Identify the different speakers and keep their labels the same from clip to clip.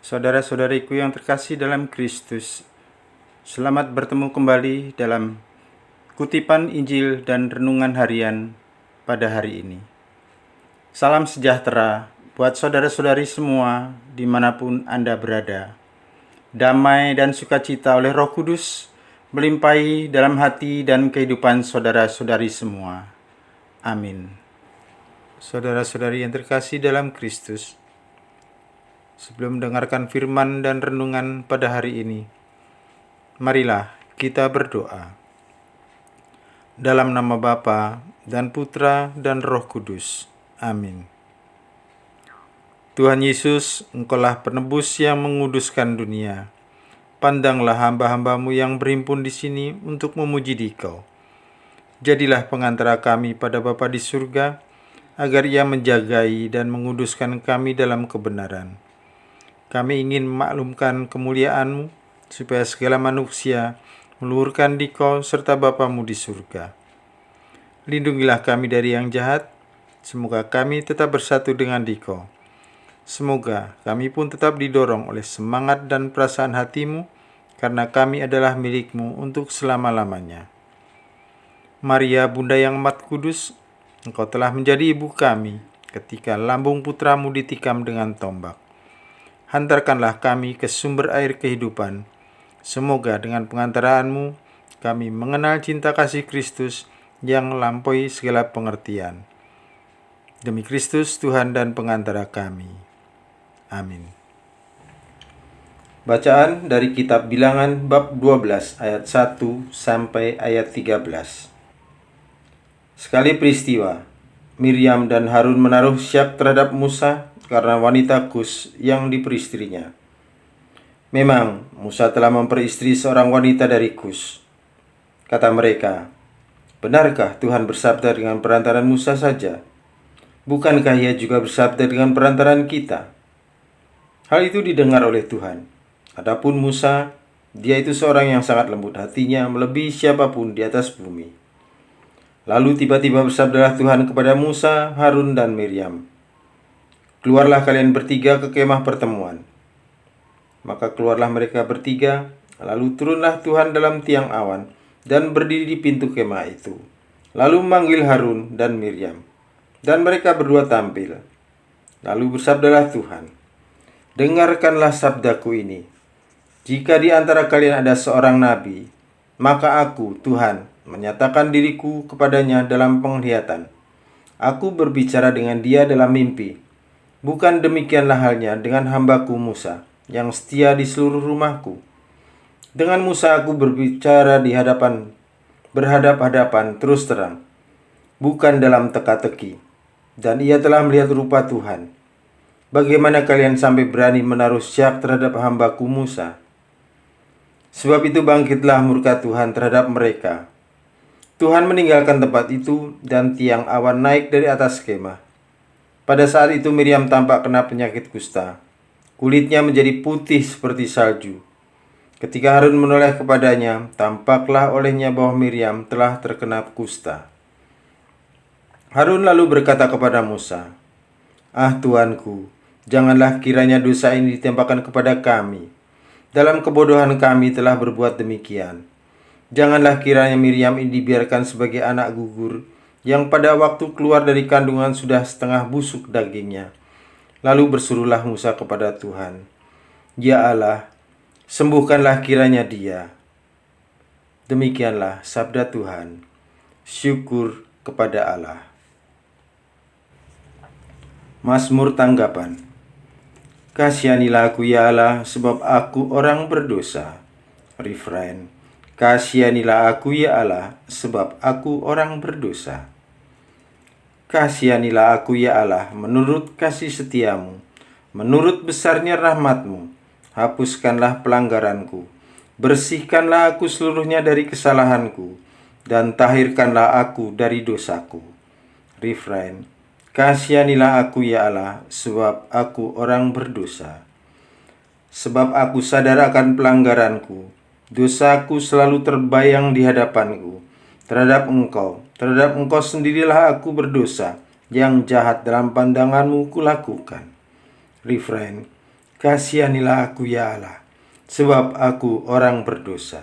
Speaker 1: Saudara-saudariku yang terkasih dalam Kristus, selamat bertemu kembali dalam kutipan Injil dan renungan harian pada hari ini. Salam sejahtera buat saudara-saudari semua dimanapun Anda berada. Damai dan sukacita oleh Roh Kudus melimpahi dalam hati dan kehidupan saudara-saudari semua. Amin. Saudara-saudari yang terkasih dalam Kristus, sebelum mendengarkan firman dan renungan pada hari ini, marilah kita berdoa. Dalam nama Bapa dan Putra dan Roh Kudus. Amin. Tuhan Yesus, Engkaulah penebus yang menguduskan dunia. Pandanglah hamba-hambamu yang berhimpun di sini untuk memuji Dikau. Jadilah pengantara kami pada Bapa di surga, agar Ia menjagai dan menguduskan kami dalam kebenaran. Kami ingin memaklumkan kemuliaan-Mu, supaya segala manusia meluhurkan Dikau serta Bapamu di surga. Lindungilah kami dari yang jahat, semoga kami tetap bersatu dengan Dikau. Semoga kami pun tetap didorong oleh semangat dan perasaan hati-Mu, karena kami adalah milik-Mu untuk selama-lamanya. Maria, Bunda yang amat kudus, Engkau telah menjadi ibu kami ketika lambung putramu ditikam dengan tombak. Hantarkanlah kami ke sumber air kehidupan. Semoga dengan pengantaraanmu kami mengenal cinta kasih Kristus yang melampaui segala pengertian. Demi Kristus Tuhan dan pengantara kami. Amin. Bacaan dari kitab Bilangan bab 12 ayat 1 sampai ayat 13. Sekali peristiwa, Miriam dan Harun menaruh syak terhadap Musa karena wanita Kus yang diperistrinya. Memang Musa telah memperistri seorang wanita dari Kus. Kata mereka, benarkah Tuhan bersabda dengan perantaran Musa saja? Bukankah Ia juga bersabda dengan perantaran kita? Hal itu didengar oleh Tuhan. Adapun Musa, dia itu seorang yang sangat lembut hatinya, melebihi siapapun di atas bumi. Lalu tiba-tiba bersabdalah Tuhan kepada Musa, Harun, dan Miriam, keluarlah kalian bertiga ke kemah pertemuan. Maka keluarlah mereka bertiga, lalu turunlah Tuhan dalam tiang awan dan berdiri di pintu kemah itu. Lalu memanggil Harun dan Miriam, dan mereka berdua tampil. Lalu bersabdalah Tuhan, dengarkanlah sabdaku ini. Jika di antara kalian ada seorang nabi, maka aku, Tuhan, menyatakan diriku kepadanya dalam penglihatan. Aku berbicara dengan dia dalam mimpi. Bukan demikianlah halnya dengan hambaku Musa, yang setia di seluruh rumahku. Dengan Musa aku berbicara berhadap-hadapan terus terang, bukan dalam teka-teki, dan ia telah melihat rupa Tuhan. Bagaimana kalian sampai berani menaruh syak terhadap hambaku Musa? Sebab itu bangkitlah murka Tuhan terhadap mereka. Tuhan meninggalkan tempat itu, dan tiang awan naik dari atas kemah. Pada saat itu Miriam tampak kena penyakit kusta. Kulitnya menjadi putih seperti salju. Ketika Harun menoleh kepadanya, tampaklah olehnya bahwa Miriam telah terkena kusta. Harun lalu berkata kepada Musa, "Ah Tuanku, janganlah kiranya dosa ini ditembakkan kepada kami. Dalam kebodohan kami telah berbuat demikian. Janganlah kiranya Miriam ini dibiarkan sebagai anak gugur, yang pada waktu keluar dari kandungan sudah setengah busuk dagingnya." Lalu berserulah Musa kepada Tuhan, "Ya Allah, sembuhkanlah kiranya dia." Demikianlah sabda Tuhan. Syukur kepada Allah. Mazmur tanggapan. Kasihanilah aku ya Allah, sebab aku orang berdosa. Refrain. Kasihanilah aku ya Allah, sebab aku orang berdosa. Kasihanilah aku ya Allah, menurut kasih setiamu, menurut besarnya rahmatmu. Hapuskanlah pelanggaranku, bersihkanlah aku seluruhnya dari kesalahanku, dan tahirkanlah aku dari dosaku. Refrain. Kasihanilah aku ya Allah, sebab aku orang berdosa. Sebab aku sadar akan pelanggaranku, dosaku selalu terbayang di hadapanku. Terhadap engkau sendirilah aku berdosa, yang jahat dalam pandanganmu kulakukan. Refrain. Kasihanilah aku ya Allah, sebab aku orang berdosa.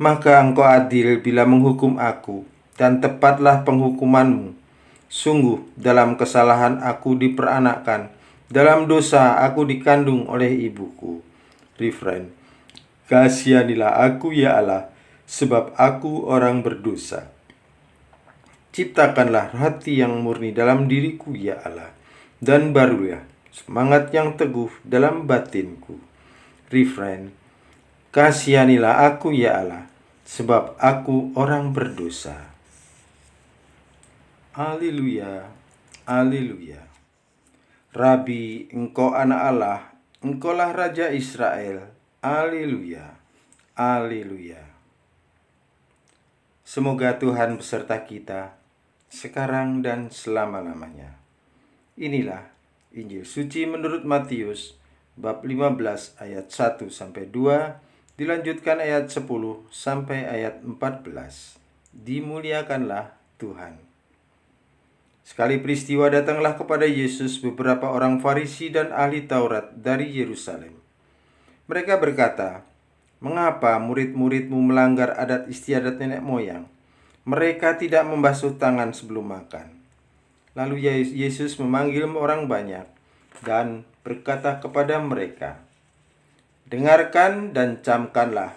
Speaker 1: Maka Engkau adil bila menghukum aku, dan tepatlah penghukuman-Mu. Sungguh dalam kesalahan aku diperanakkan, dalam dosa aku dikandung oleh ibuku. Refrain. Kasihanilah aku ya Allah, sebab aku orang berdosa. Ciptakanlah hati yang murni dalam diriku ya Allah, dan barulah semangat yang teguh dalam batinku. Refrain. Kasihanilah aku ya Allah, sebab aku orang berdosa. Haleluya, haleluya. Rabi, Engkau anak Allah, Engkaulah Raja Israel. Haleluya, haleluya. Semoga Tuhan beserta kita, sekarang dan selama-lamanya. Inilah Injil suci menurut Matius, bab 15 ayat 1-2, dilanjutkan ayat 10 sampai ayat 14. Dimuliakanlah Tuhan. Sekali peristiwa datanglah kepada Yesus beberapa orang Farisi dan ahli Taurat dari Yerusalem. Mereka berkata, "Mengapa murid-muridmu melanggar adat istiadat nenek moyang? Mereka tidak membasuh tangan sebelum makan." Lalu Yesus memanggil orang banyak dan berkata kepada mereka, "Dengarkan dan camkanlah,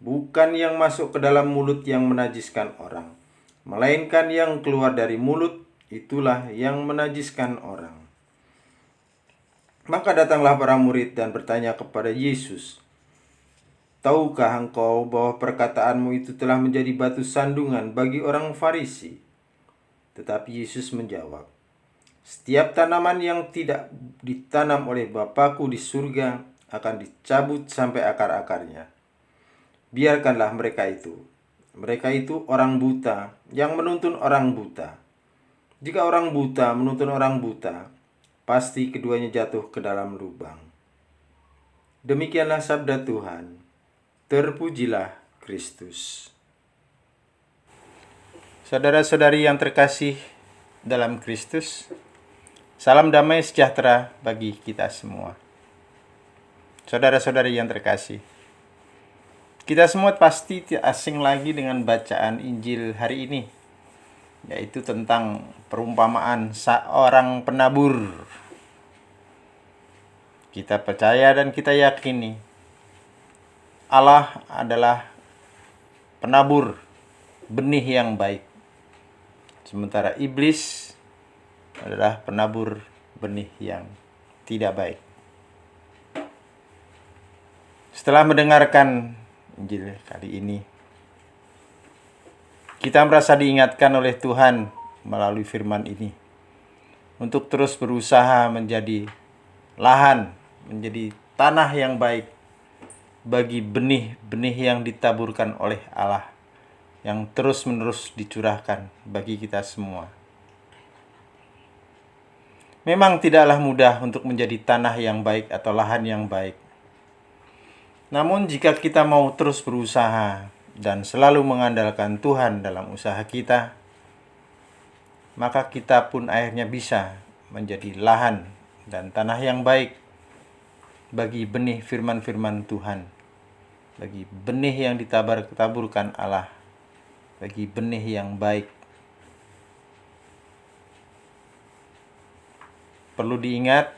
Speaker 1: bukan yang masuk ke dalam mulut yang menajiskan orang, melainkan yang keluar dari mulut, itulah yang menajiskan orang." Maka datanglah para murid dan bertanya kepada Yesus, "Tahukah engkau bahwa perkataanmu itu telah menjadi batu sandungan bagi orang Farisi?" Tetapi Yesus menjawab, "Setiap tanaman yang tidak ditanam oleh Bapa-Ku di surga akan dicabut sampai akar-akarnya. Biarkanlah mereka itu. Mereka itu orang buta yang menuntun orang buta. Jika orang buta menuntun orang buta, pasti keduanya jatuh ke dalam lubang." Demikianlah sabda Tuhan. Terpujilah Kristus. Saudara-saudari yang terkasih dalam Kristus, salam damai sejahtera bagi kita semua. Saudara-saudari yang terkasih, kita semua pasti tidak asing lagi dengan bacaan Injil hari ini, yaitu tentang perumpamaan seorang penabur. Kita percaya dan kita yakini Allah adalah penabur benih yang baik, sementara iblis adalah penabur benih yang tidak baik. Setelah mendengarkan Injil kali ini, kita merasa diingatkan oleh Tuhan melalui firman ini untuk terus berusaha menjadi lahan, menjadi tanah yang baik bagi benih-benih yang ditaburkan oleh Allah, yang terus-menerus dicurahkan bagi kita semua. Memang tidaklah mudah untuk menjadi tanah yang baik atau lahan yang baik. Namun jika kita mau terus berusaha dan selalu mengandalkan Tuhan dalam usaha kita, maka kita pun akhirnya bisa menjadi lahan dan tanah yang baik bagi benih firman-firman Tuhan, bagi benih yang ditaburkan Allah, bagi benih yang baik. Perlu diingat,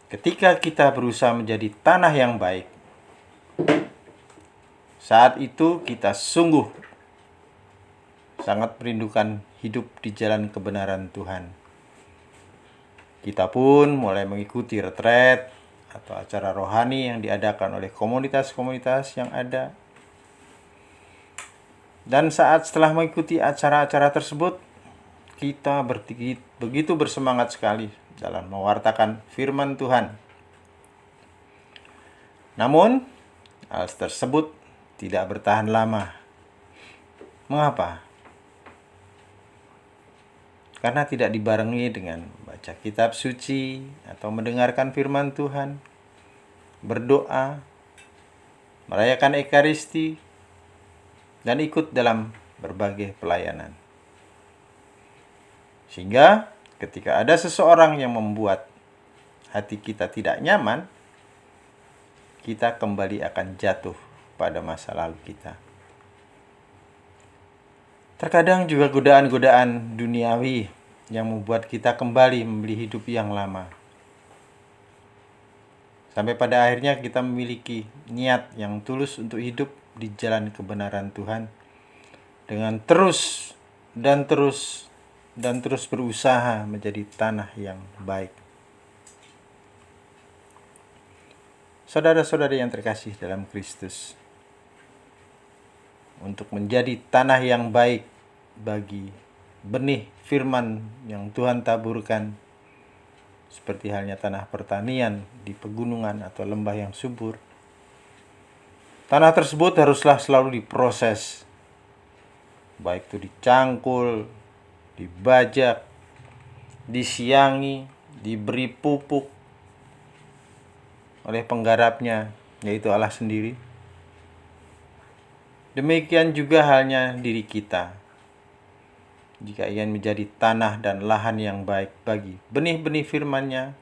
Speaker 1: ketika kita berusaha menjadi tanah yang baik, saat itu kita sungguh sangat merindukan hidup di jalan kebenaran Tuhan. Kita pun mulai mengikuti retret atau acara rohani yang diadakan oleh komunitas-komunitas yang ada. Dan saat setelah mengikuti acara-acara tersebut, kita begitu bersemangat sekali dalam mewartakan firman Tuhan. Namun, hal tersebut tidak bertahan lama. Mengapa? Karena tidak dibarengi dengan baca kitab suci atau mendengarkan firman Tuhan, berdoa, merayakan Ekaristi, dan ikut dalam berbagai pelayanan. Sehingga ketika ada seseorang yang membuat hati kita tidak nyaman, kita kembali akan jatuh pada masa lalu kita. Terkadang juga godaan-godaan duniawi yang membuat kita kembali membeli hidup yang lama. Sampai pada akhirnya kita memiliki niat yang tulus untuk hidup di jalan kebenaran Tuhan dengan terus berusaha menjadi tanah yang baik. Saudara-saudari yang terkasih dalam Kristus, untuk menjadi tanah yang baik bagi benih firman yang Tuhan taburkan, seperti halnya tanah pertanian di pegunungan atau lembah yang subur, tanah tersebut haruslah selalu diproses, baik itu dicangkul, dibajak, disiangi, diberi pupuk oleh penggarapnya, yaitu Allah sendiri. Demikian juga halnya diri kita. Jika ingin menjadi tanah dan lahan yang baik bagi benih-benih firman-Nya,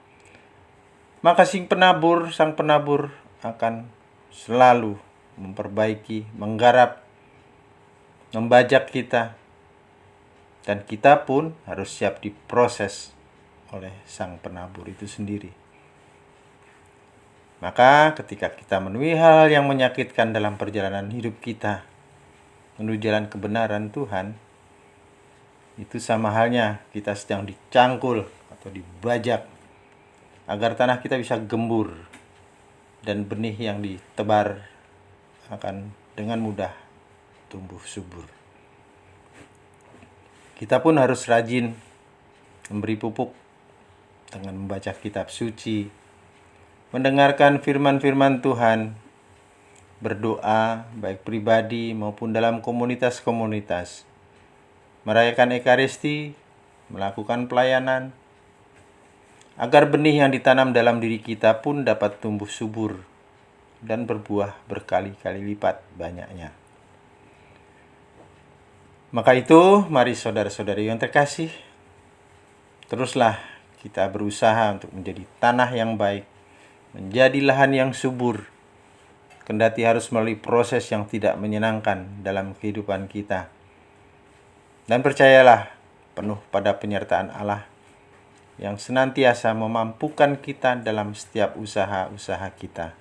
Speaker 1: maka sang penabur akan selalu memperbaiki, menggarap, membajak kita. Dan kita pun harus siap diproses oleh sang penabur itu sendiri. Maka ketika kita menemui hal yang menyakitkan dalam perjalanan hidup kita menuju jalan kebenaran Tuhan, itu sama halnya kita sedang dicangkul atau dibajak agar tanah kita bisa gembur dan benih yang ditebar akan dengan mudah tumbuh subur. Kita pun harus rajin memberi pupuk dengan membaca kitab suci, mendengarkan firman-firman Tuhan, berdoa baik pribadi maupun dalam komunitas-komunitas, merayakan Ekaristi, melakukan pelayanan, agar benih yang ditanam dalam diri kita pun dapat tumbuh subur dan berbuah berkali-kali lipat banyaknya. Maka itu, mari saudara-saudari yang terkasih, teruslah kita berusaha untuk menjadi tanah yang baik, menjadi lahan yang subur, kendati harus melalui proses yang tidak menyenangkan dalam kehidupan kita. Dan percayalah, penuh pada penyertaan Allah yang senantiasa memampukan kita dalam setiap usaha-usaha kita.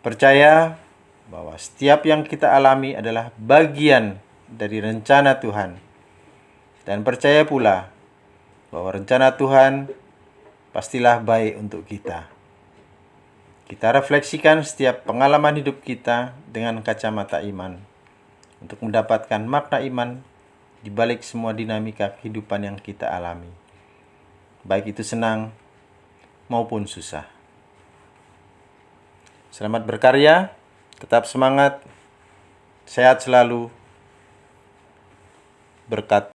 Speaker 1: Percaya bahwa setiap yang kita alami adalah bagian dari rencana Tuhan. Dan percaya pula bahwa rencana Tuhan pastilah baik untuk kita. Kita refleksikan setiap pengalaman hidup kita dengan kacamata iman untuk mendapatkan makna iman di balik semua dinamika kehidupan yang kita alami, baik itu senang maupun susah. Selamat berkarya, tetap semangat, sehat selalu, berkat